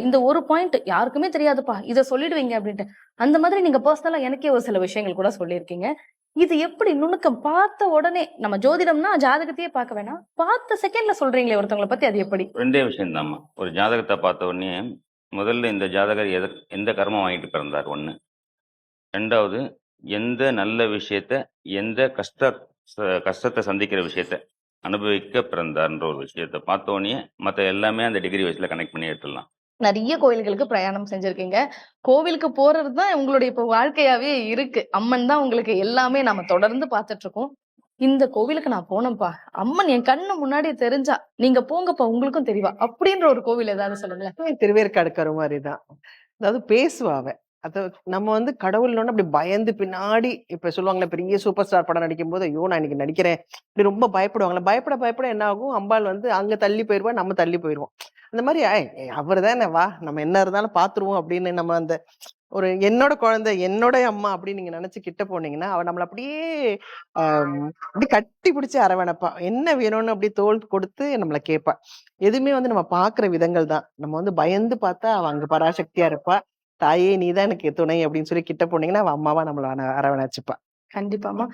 இந்த ஒரு பாயிண்ட் யாருக்குமே தெரியாதுப்பா, இத சொல்லிடுவீங்க அப்படின்ட்டு. அந்த மாதிரி நீங்க பர்சனலா எனக்கே ஒரு சில விஷயங்கள் கூட சொல்லியிருக்கீங்க. இது எப்படி நுணுக்கம்? பார்த்த உடனே நம்ம ஜோதிடம்னா ஜாதகத்தையே பார்க்க வேணாம். பார்த்த செகண்ட்ல சொல்றீங்களே ஒருத்தவங்கள பத்தி, அது எப்படி? 2 விஷயம் தாம்மா. ஒரு ஜாதகத்த பார்த்த உடனே, முதல்ல இந்த ஜாதகர் எந்த கர்மம் வாங்கிட்டு பிறந்தார் 1. 2வது எந்த நல்ல விஷயத்த, எந்த கஷ்டத்த சந்திக்கிற விஷயத்த அனுபவிக்க பிறந்தார்ன்ற ஒரு விஷயத்த பார்த்த உடனே, மத்த எல்லாமே அந்த டிகிரி வயசுல கனெக்ட் பண்ணி எடுத்துடலாம். நெறைய கோயில்களுக்கு பிரயாணம் செஞ்சிருக்கீங்க. கோவிலுக்கு போறது தான் உங்களுடைய இப்ப வாழ்க்கையாவே இருக்கு. அம்மன் தான் உங்களுக்கு எல்லாமே நாம தொடர்ந்து பார்த்துட்டு இருக்கோம். இந்த கோவிலுக்கு நான் போனேன்ப்பா. அம்மன் என் கண்ணு முன்னாடி தெரிஞ்சா, நீங்க போங்கப்பா உங்களுக்கும் தெரிவா. அப்படின்ற ஒரு கோவில் ஏதாவது சொல்லுங்களேன். திருவேற்காடு கருமாரி தான். அதாவது பேசுவா அவ. அது நம்ம வந்து கடவுள்னோன அப்படி பயந்து பின்னாடி இப்ப சொல்லுவாங்கல்ல, பெரிய சூப்பர் ஸ்டார் படம் நடிக்கும்போது, ஐயோ! நான் இன்னைக்கு நடிக்கிறேன். இப்படி ரொம்ப பயப்படுவாங்கல்ல. பயப்பட என்ன ஆகும்? அம்பாள் வந்து அங்க தள்ளி போயிருவா, நம்ம தள்ளி போயிருவோம். அந்த மாரி அவரு தானே வா! நம்ம என்ன இருந்தாலும் பார்த்துருவோம் அப்படின்னு நம்ம அந்த ஒரு என்னோட குழந்தை, என்னோட அம்மா அப்படின்னு நீங்க நினைச்சு கிட்ட போனீங்கன்னா, அவ நம்மள அப்படியே அப்படியே கட்டி பிடிச்சு அரவணைப்பா. என்ன வேணும்னு அப்படியே தோள் கொடுத்து நம்மள கேட்பா. எதுவுமே வந்து நம்ம பார்க்குற விதங்கள் தான். நம்ம வந்து பயந்து பார்த்தா அவ அங்க பராசக்தியா இருப்பா. தாயே! நீ தான் எனக்கு துணை அப்படின்னு சொல்லி கிட்ட போனீங்கன்னா, அவ அம்மாவா நம்மள அரவணைச்சுப்பா. கண்டிப்பாம்மா.